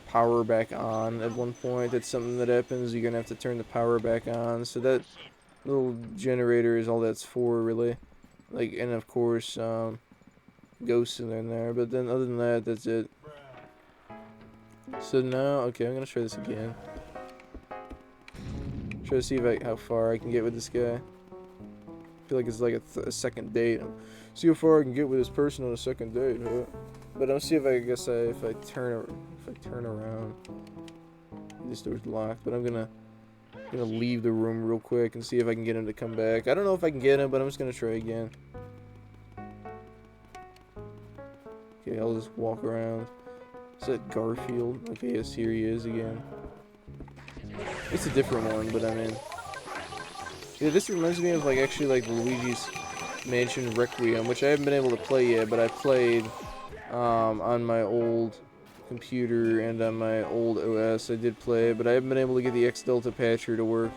power back on at one point. That's something that happens. You're gonna have to turn the power back on. So that little generator is all that's for, really. Like, and of course, ghosts in there. But then, other than that, that's it. So now, okay, I'm gonna try this again. Try to see how far I can get with this guy. I feel like it's like a second date. See how far I can get with this person on a second date. Huh? But I'll see if if I turn around. This door's locked, but I'm gonna leave the room real quick and see if I can get him to come back. I don't know if I can get him, but I'm just gonna try again. Okay, I'll just walk around. Is that Garfield? Okay, yes, here he is again. It's a different one, but I mean... Yeah, this reminds me of, like, actually, like, Luigi's Mansion Requiem, which I haven't been able to play yet, but I played, on my old computer and on my old OS. I did play it, but I haven't been able to get the X-Delta patcher to work.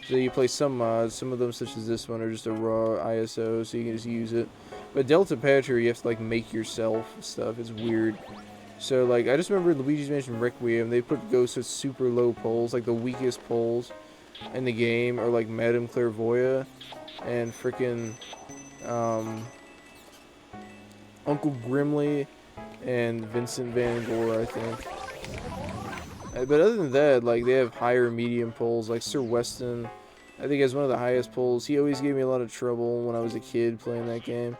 So you play some mods, some of them, such as this one, are just a raw ISO, so you can just use it. But Delta patcher, you have to, like, make yourself stuff. It's weird. So, like, I just remember Luigi's Mansion Requiem, they put ghosts at super low pulls, like the weakest pulls in the game are, like, Madame Clairvoyant and frickin', Uncle Grimly and Vincent Van Gogh, I think. But other than that, like, they have higher medium poles. Like Sir Weston, I think has one of the highest poles. He always gave me a lot of trouble when I was a kid playing that game.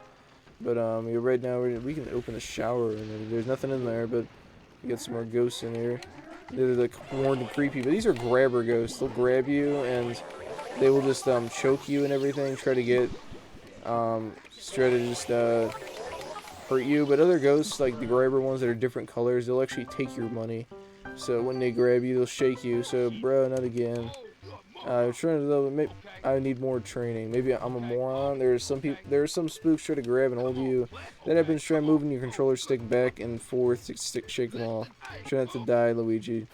But yeah, right now we can open the shower and there's nothing in there, but we got some more ghosts in here. They're like horned and creepy, but these are grabber ghosts. They'll grab you and they will just choke you and everything. Try to get try to just hurt you. But other ghosts, like the grabber ones that are different colors, they'll actually take your money. So when they grab you, they'll shake you. So bro, not again. I'm trying to though. Maybe I need more training. Maybe I'm a moron. There's some people. There are some spooks try to grab and hold you. That happens. Try moving your controller stick back and forth to shake them off. Try not to die, Luigi.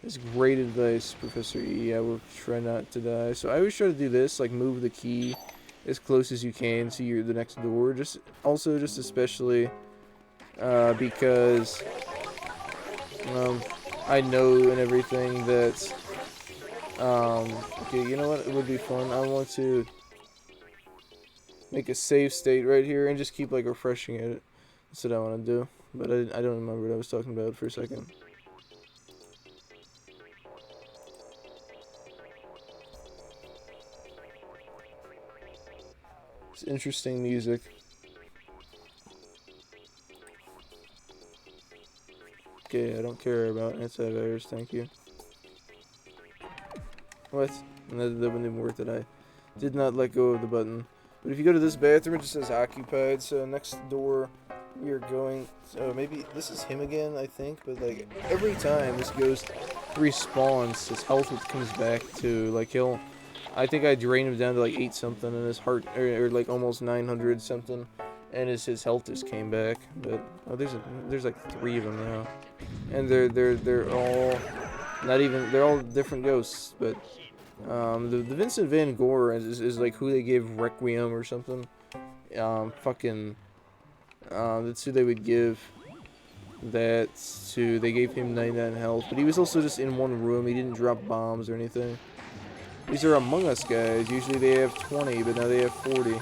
That's great advice, Professor E. I will try not to die. So I always try to do this, like move the key as close as you can to the next door. Just especially because I know and everything that. Okay, you know what? It would be fun. I want to make a save state right here and just keep like refreshing it. That's what I want to do. But I don't remember what I was talking about for a second. It's interesting music. Okay, I don't care about antivirus, thank you. What? And that wouldn't even work that I did not let go of the button. But if you go to this bathroom, it just says occupied. So next door, we are going. So maybe this is him again, I think. But like every time this ghost respawns, his health comes back to like he'll. I think I drained him down to like 8 something, and his heart or like almost 900 something, and his health just came back. But oh, there's like 3 of them now, and they're all. Not even, they're all different ghosts, but the Vincent Van Gogh is like who they gave Requiem or something. That's who they would give that to. They gave him 99 health, but he was also just in one room. He didn't drop bombs or anything. These are Among Us guys. Usually they have 20, but now they have 40.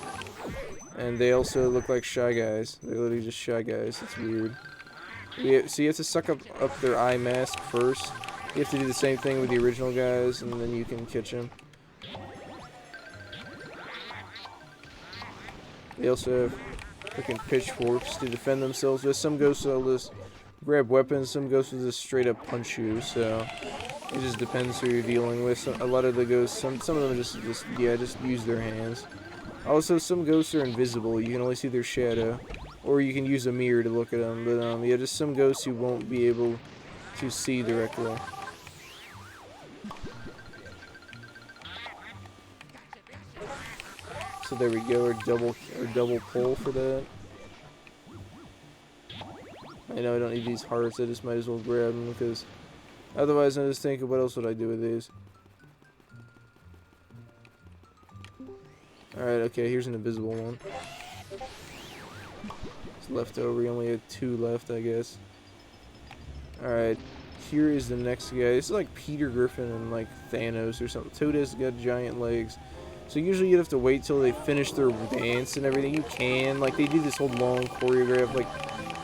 And they also look like Shy Guys. They're literally just Shy Guys. It's weird. So you have to suck up their eye mask first. You have to do the same thing with the original guys, and then you can catch them. They also have freaking pitchforks to defend themselves with. Some ghosts will just grab weapons, some ghosts will just straight up punch you, so it just depends who you're dealing with. So, a lot of the ghosts, some of them just use their hands. Also, some ghosts are invisible, you can only see their shadow. Or you can use a mirror to look at them, but yeah, just some ghosts you won't be able to see directly. So there we go, our double pull for that. I know I don't need these hearts, I just might as well grab them because otherwise I just think of what else would I do with these. Alright, okay, here's an invisible one. It's left over, we only have 2 left, I guess. Alright, here is the next guy. This is like Peter Griffin and like Thanos or something. Toad has got giant legs. So usually you'd have to wait till they finish their dance and everything. You can, like they do this whole long choreograph, like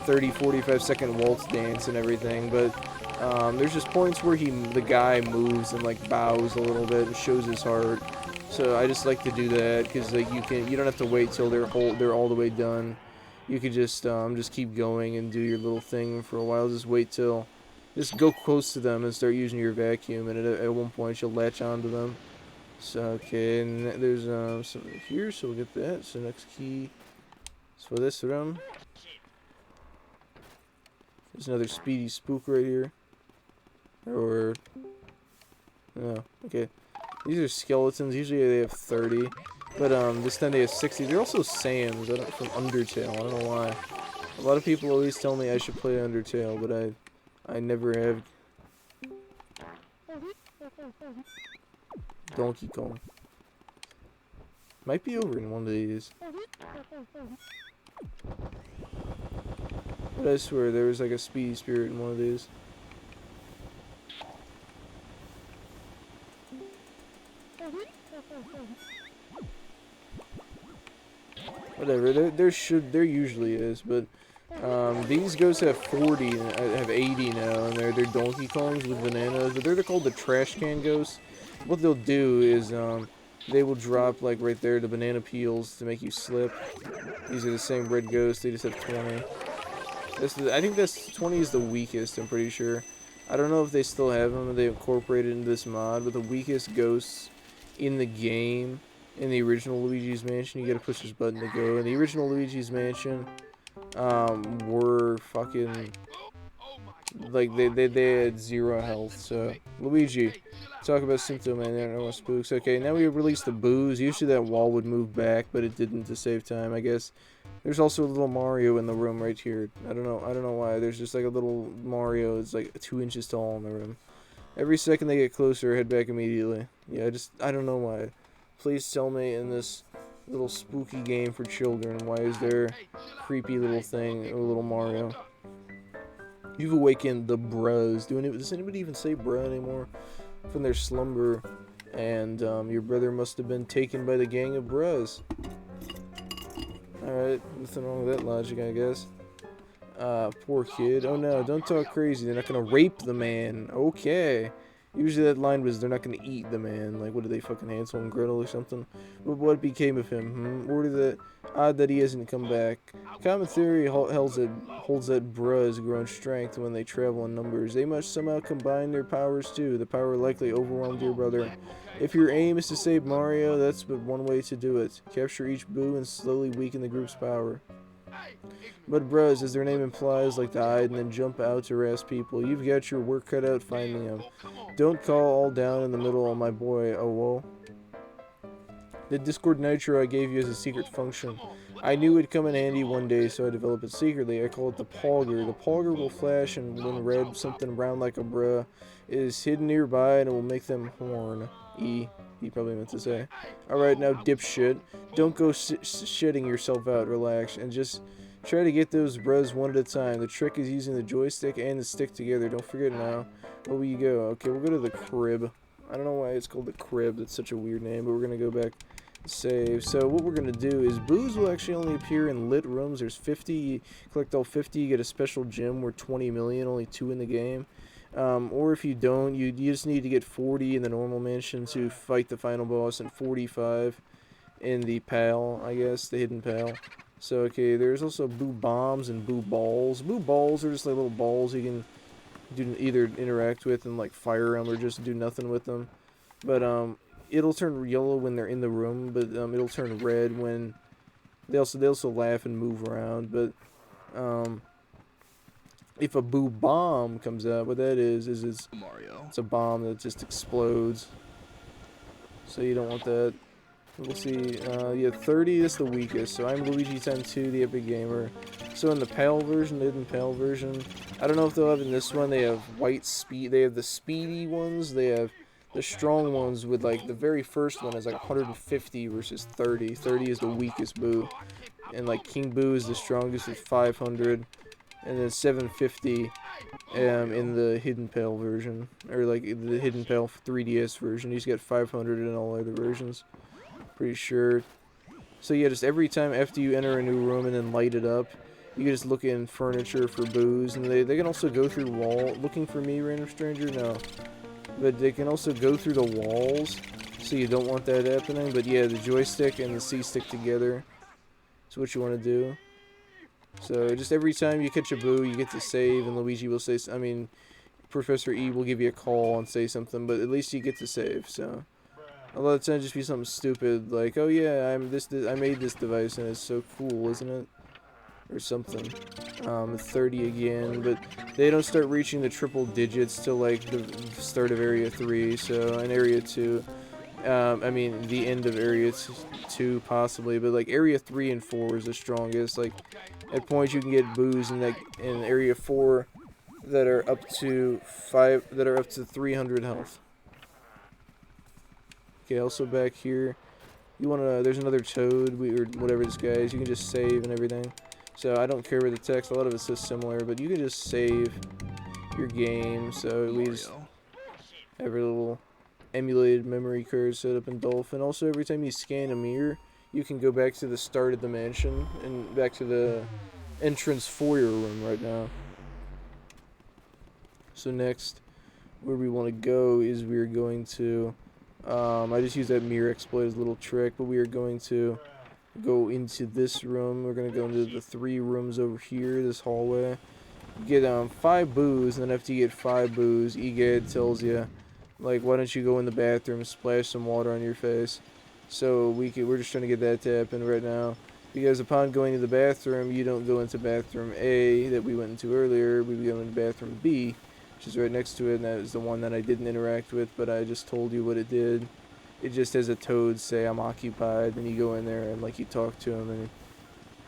30-45 second waltz dance and everything, but there's just points where the guy moves and like bows a little bit and shows his heart. So I just like to do that because like you don't have to wait till they're all the way done. You could just keep going and do your little thing for a while. Just go close to them and start using your vacuum, and at one point you'll latch onto them. So okay, and there's some here, so we'll get that. So next key is for this room. There's another speedy spook right here. Or oh, okay. These are skeletons. Usually they have 30, but this time they have 60. They're also Sams from Undertale. I don't know why. A lot of people always tell me I should play Undertale, but I never have. Donkey Kong. Might be over in one of these. But I swear there was like a speedy spirit in one of these. Whatever, there usually is, but These ghosts have 40, have 80 now, and they're Donkey Kongs with bananas, but they're called the trash can ghosts. What they'll do is, they will drop, like, right there, the banana peels to make you slip. These are the same red ghosts, they just have 20. I think that's 20 is the weakest, I'm pretty sure. I don't know if they still have them, or they incorporated into this mod, but the weakest ghosts in the game, in the original Luigi's Mansion, you gotta push this button to go. In the original Luigi's Mansion, were fucking, like, they had 0 health. So Luigi, talk about Symptom Man, there are no more spooks. Okay, now we released the booze. Usually that wall would move back, but it didn't to save time, I guess. There's also a little Mario in the room right here. I don't know why. There's just like a little Mario. It's like 2 inches tall in the room. Every second they get closer, head back immediately. Yeah, I don't know why. Please tell me in this little spooky game for children, why is there creepy little thing, a little Mario? You've awakened the bruz. Does anybody even say bruh anymore? From their slumber, and your brother must have been taken by the gang of bruz. Alright, nothing wrong with that logic, I guess. Poor kid. Oh no, don't talk crazy. They're not gonna rape the man. Okay. Usually that line was, they're not gonna eat the man. Like, what are they, fucking Hansel and Gretel or something? But what became of him, Or the odd that he hasn't come back. Common theory holds that bruz grown strength when they travel in numbers. They must somehow combine their powers too. The power likely overwhelmed your brother. If your aim is to save Mario, that's but one way to do it. Capture each boo and slowly weaken the group's power. But bruz, as their name implies, like to hide and then jump out to harass people. You've got your work cut out finding them. Don't call all down in the middle on my boy, oh whoa. The Discord Nitro I gave you as a secret function. I knew it'd come in handy one day, so I developed it secretly. I call it the Pogger. The Pogger will flash, and when red, something brown like a bruh is hidden nearby, and it will make them horn. He probably meant to say. Alright, now dipshit. Don't go shitting yourself out, relax, and just try to get those bruz one at a time. The trick is using the joystick and the stick together. Don't forget now. Where will you go? Okay, we'll go to the crib. I don't know why it's called the crib. That's such a weird name, but we're going to go back and save. So what we're going to do is boos will actually only appear in lit rooms. There's 50. You collect all 50, you get a special gem worth 20 million, only 2 in the game. Or if you don't, you just need to get 40 in the normal mansion to fight the final boss, and 45 in the pal, I guess, the hidden pal. So, okay, there's also boo bombs and boo balls. Boo balls are just like little balls you can either interact with and like fire them or just do nothing with them. But it'll turn yellow when they're in the room, but it'll turn red when they also laugh and move around. But if a boo bomb comes out, what that is it's a bomb that just explodes. So you don't want that. We'll see. Yeah, 30 is the weakest. So I'm Luigi 10-2, the Epic Gamer. So in the PAL version, the hidden PAL version, I don't know if they'll have in this one. They have white speed. They have the speedy ones. They have the strong ones with like the very first one is like 150 versus 30. 30 is the weakest boo, and like King Boo is the strongest at 500, and then 750 in the hidden PAL version, or like the hidden PAL 3DS version. He's got 500 in all other versions. Pretty sure. So yeah, just every time after you enter a new room and then light it up, you can just look in furniture for boos, and they can also go through wall. Looking for me, random stranger? No. But they can also go through the walls, so you don't want that happening. But yeah, the joystick and the C-stick together is what you want to do. So just every time you catch a boo, you get to save, and Luigi will say, Professor E will give you a call and say something, but at least you get to save, so. A lot of times just be something stupid, like, oh yeah, I made this device and it's so cool, isn't it? Or something. 30 again, but they don't start reaching the triple digits till like the start of Area 3, so in Area 2, I mean the end of Area 2 possibly, but like Area 3 and 4 is the strongest. Like at points you can get boos in Area 4 that are up to 300 health. Okay, also back here, there's another toad, or whatever this guy is, you can just save and everything. So I don't care with the text, a lot of it's so similar, but you can just save your game, so we just have a little emulated memory card set up in Dolphin. Also, every time you scan a mirror, you can go back to the start of the mansion, and back to the entrance foyer room right now. So next, where we want to go is we're going to, I just used that mirror exploit as a little trick, but we are going to go into this room. We're going to go into the 3 rooms over here, this hallway. Get 5 boos, and then after you get 5 boos, EGAD tells you, like, why don't you go in the bathroom, splash some water on your face. So we're just trying to get that to happen right now. Because upon going to the bathroom, you don't go into bathroom A that we went into earlier. We go into bathroom B, which is right next to it, and that is the one that I didn't interact with, but I just told you what it did. It just has a toad say, I'm occupied, and you go in there and, like, you talk to him, and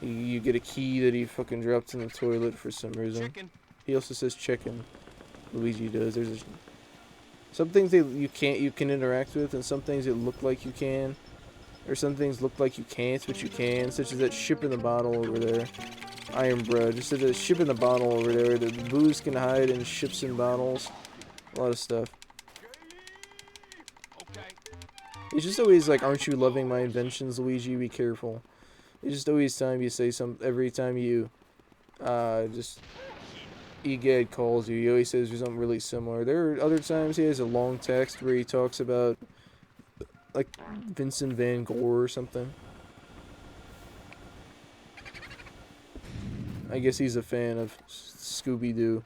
you get a key that he fucking dropped in the toilet for some reason. Chicken. He also says chicken. Luigi does. There's some things that you can interact with, and some things that look like you can, or some things look like you can't, but you can, such as that ship in the bottle over there. Iron bread. Just a ship in the bottle over there. The booze can hide in ships and bottles. A lot of stuff. It's just always like, aren't you loving my inventions, Luigi? Be careful. It's just always time you say something, every time you, just, EGAD calls you, he always says something really similar. There are other times he has a long text where he talks about, like, Vincent Van Gogh or something. I guess he's a fan of Scooby-Doo,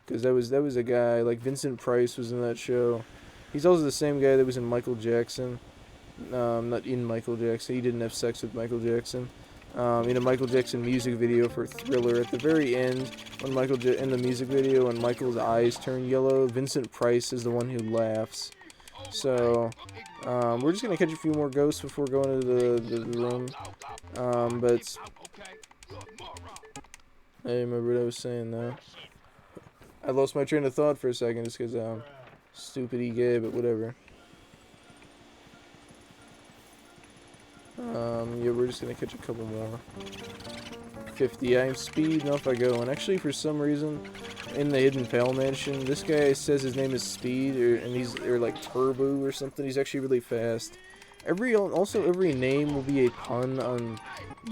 because that was a guy, like, Vincent Price was in that show. He's also the same guy that was in Michael Jackson. Not in Michael Jackson. He didn't have sex with Michael Jackson. In a Michael Jackson music video for Thriller, at the very end, when in the music video, when Michael's eyes turn yellow, Vincent Price is the one who laughs. So, we're just gonna catch a few more ghosts before going to the room. But I remember what I was saying though. I lost my train of thought for a second just because stupid EGA, but whatever. Yeah, we're just gonna catch a couple more. 50. I'm Speed. Now if I go, and actually for some reason, in the Hidden Pale Mansion, this guy says his name is Speed, or like Turbo or something. He's actually really fast. Every name will be a pun on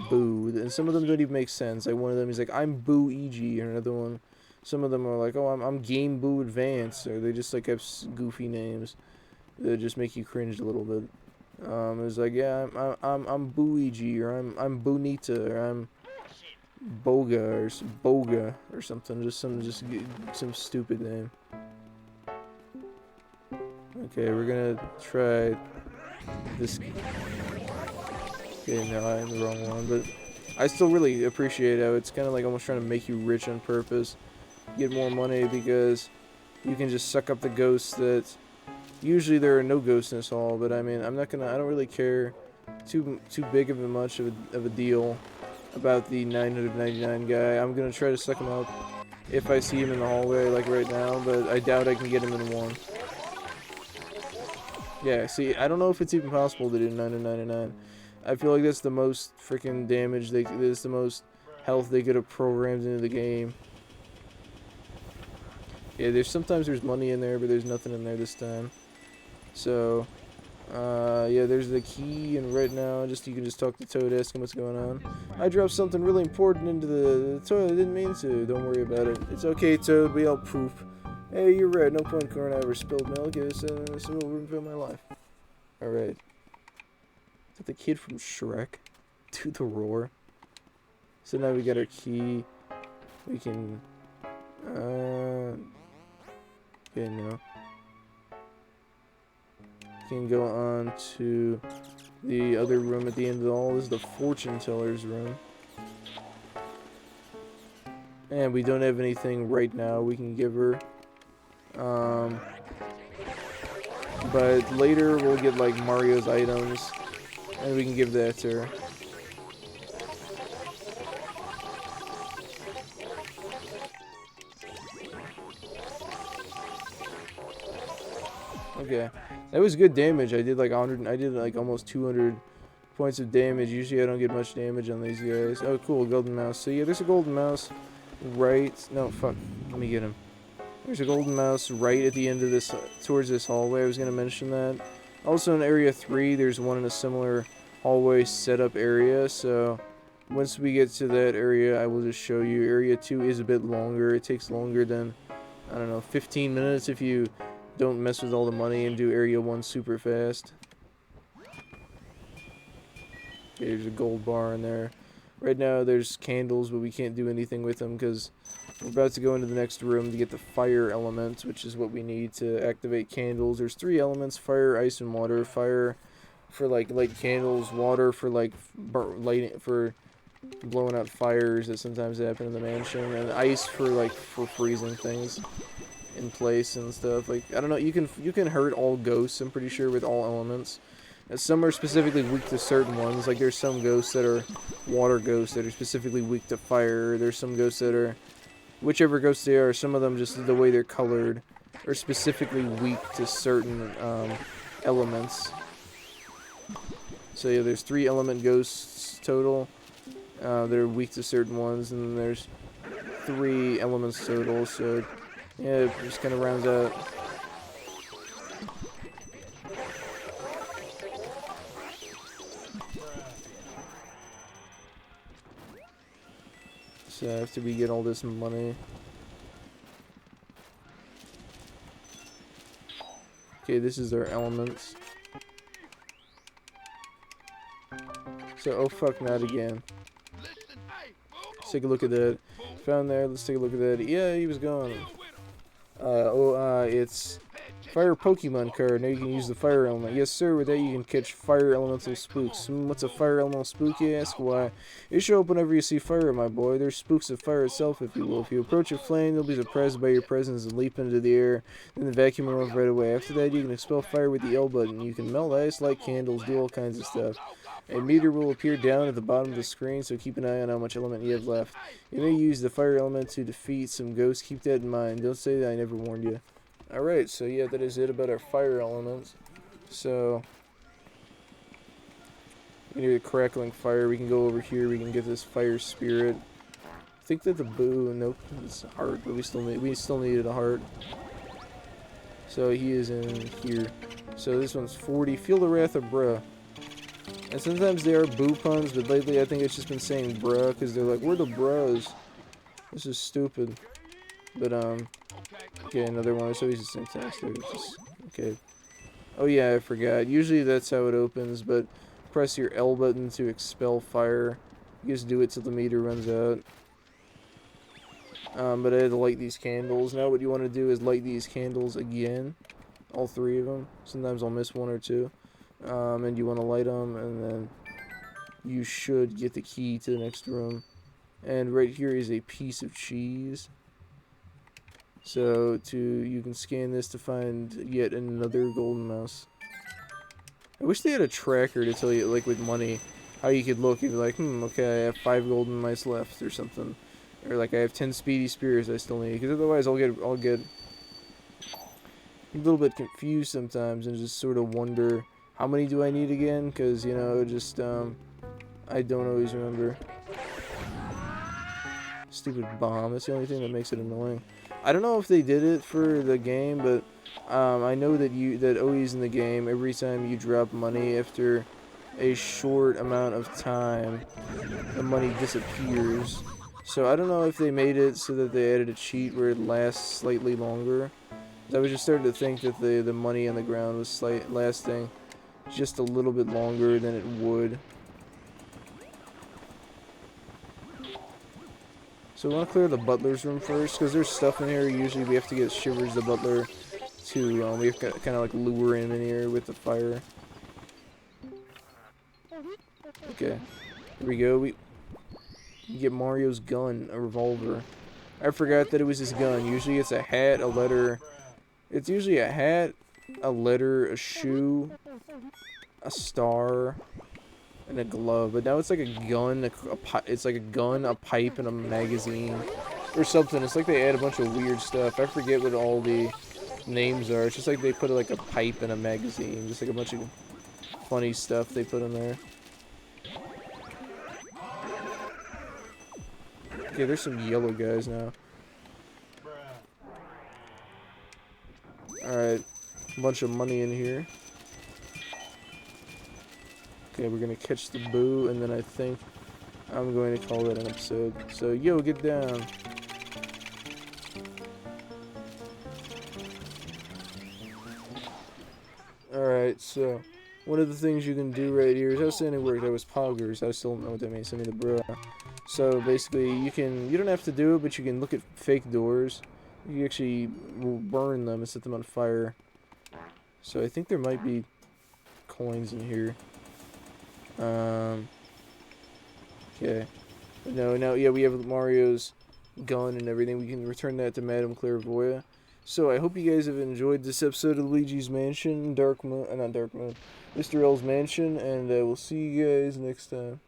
Boo, and some of them don't even make sense. Like one of them is like, I'm Boo EG, or another one. Some of them are like, oh, I'm Game Boo Advance, or they just like have goofy names that just make you cringe a little bit. It's like, yeah, I'm Booigi, or I'm Bonita, or I'm Boga or something, just some stupid name. Okay, we're gonna try this. Okay, no, I'm the wrong one, but I still really appreciate how it's kind of like almost trying to make you rich on purpose, get more money, because you can just suck up the ghosts that. Usually there are no ghosts in this hall, but I mean, I don't really care too big of a deal about the 999 guy. I'm gonna try to suck him up if I see him in the hallway, like right now, but I doubt I can get him in one. Yeah, see, I don't know if it's even possible to do 999. I feel like that's the most freaking damage that's the most health they could have programmed into the game. Yeah, sometimes there's money in there, but there's nothing in there this time. So, yeah, there's the key, and right now, you can just talk to Toad, ask him what's going on. I dropped something really important into the toilet, I didn't mean to, don't worry about it. It's okay, Toad, we all poop. Hey, you're right, no point in I ever spilled milk, this will ruin my life. Alright. Is that the kid from Shrek? Do the roar. So now we got our key. We can, okay, no. Can go on to the other room at the end of the hall. This is the fortune teller's room. And we don't have anything right now we can give her. But later we'll get like Mario's items, and we can give that to her. Okay. That was good damage. I did like 100. I did like almost 200 points of damage. Usually I don't get much damage on these guys. Oh, cool, golden mouse. So yeah, there's a golden mouse right. No, fuck. Let me get him. There's a golden mouse right at the end of this, towards this hallway. I was gonna mention that. Also in area 3, there's one in a similar hallway setup area. So once we get to that area, I will just show you. Area 2 is a bit longer. It takes longer than, I don't know, 15 minutes if you don't mess with all the money and do Area 1 super fast. Okay, there's a gold bar in there. Right now there's candles, but we can't do anything with them because we're about to go into the next room to get the fire element, which is what we need to activate candles. There's 3 elements: fire, ice, and water. Fire for like light candles, water for like lighting, for blowing out fires that sometimes happen in the mansion, and ice for like for freezing things in place and stuff. Like, I don't know, you can hurt all ghosts, I'm pretty sure, with all elements. Some are specifically weak to certain ones. Like, there's some ghosts that are water ghosts that are specifically weak to fire. There's some ghosts that are, whichever ghosts they are, some of them just the way they're colored are specifically weak to certain elements. So yeah, there's 3 element ghosts total that are weak to certain ones, and then there's 3 elements total. So yeah, it just kind of rounds out. So after we get all this money. Okay, this is their elements. So, oh fuck, not again. Let's take a look at that. Found there, let's take a look at that. Yeah, he was gone. It's fire Pokemon card. Now you can use the fire element. Yes, sir, with that you can catch fire elemental spooks. What's a fire elemental spook, you ask? Why, it show up whenever you see fire, my boy. They're spooks of fire itself, if you will. If you approach a flame, they'll be surprised by your presence and leap into the air, and then vacuum them off right away. After that, you can expel fire with the L button. You can melt ice, light candles, do all kinds of stuff. A meter will appear down at the bottom of the screen, so keep an eye on how much element you have left. You may use the fire element to defeat some ghosts. Keep that in mind. Don't say that I never warned you. Alright, so yeah, that is it about our fire elements. So, we need a crackling fire. We can go over here. We can get this fire spirit. I think that the boo, nope, it's a heart, but we still needed a heart. So he is in here. So this one's 40. Feel the wrath of bruh. And sometimes they are boo puns, but lately I think it's just been saying bruh, because they're like, we're the bros. This is stupid. But, okay, another one. So he's a syntax. Okay. Oh yeah, I forgot. Usually that's how it opens, but press your L button to expel fire. You just do it till the meter runs out. But I had to light these candles. Now what you want to do is light these candles again. All 3 of them. Sometimes I'll miss 1 or 2. And you want to light them, and then you should get the key to the next room. And right here is a piece of cheese. So you can scan this to find yet another golden mouse. I wish they had a tracker to tell you, like with money, how you could look and be like, okay, I have 5 golden mice left or something, or like I have 10 speedy spears I still need, because otherwise I'll get a little bit confused sometimes and just sort of wonder, how many do I need again? Because, you know, just, I don't always remember. Stupid bomb. That's the only thing that makes it annoying. I don't know if they did it for the game, but, I know that always in the game, every time you drop money after a short amount of time, the money disappears. So I don't know if they made it so that they added a cheat where it lasts slightly longer. I was just starting to think that the money on the ground was lasting just a little bit longer than it would. So we want to clear the butler's room first, because there's stuff in here. Usually we have to get Shivers the butler to, we have to kind of like lure him in here with the fire. Okay, here we go. We get Mario's gun, a revolver. I forgot that it was his gun. Usually it's a hat, a letter. It's usually a hat, a letter, a shoe, a star, and a glove. But now it's like a gun, it's like a gun, a pipe, and a magazine. Or something. It's like they add a bunch of weird stuff. I forget what all the names are. It's just like they put like a pipe and a magazine. Just like a bunch of funny stuff they put in there. Okay, there's some yellow guys now. Alright, a bunch of money in here. Okay, we're gonna catch the boo, and then I think I'm going to call that an episode. So, yo, get down. Alright, so one of the things you can do right here is outstanding work. That was poggers. I still don't know what that means. Send me the bruh. So basically, you don't have to do it, but you can look at fake doors. You actually will burn them and set them on fire. So I think there might be coins in here. Okay. No, yeah, we have Mario's gun and everything. We can return that to Madame Clairvoyant. So I hope you guys have enjoyed this episode of Luigi's Mansion, not Dark Moon, Mr. L's Mansion, and we'll see you guys next time.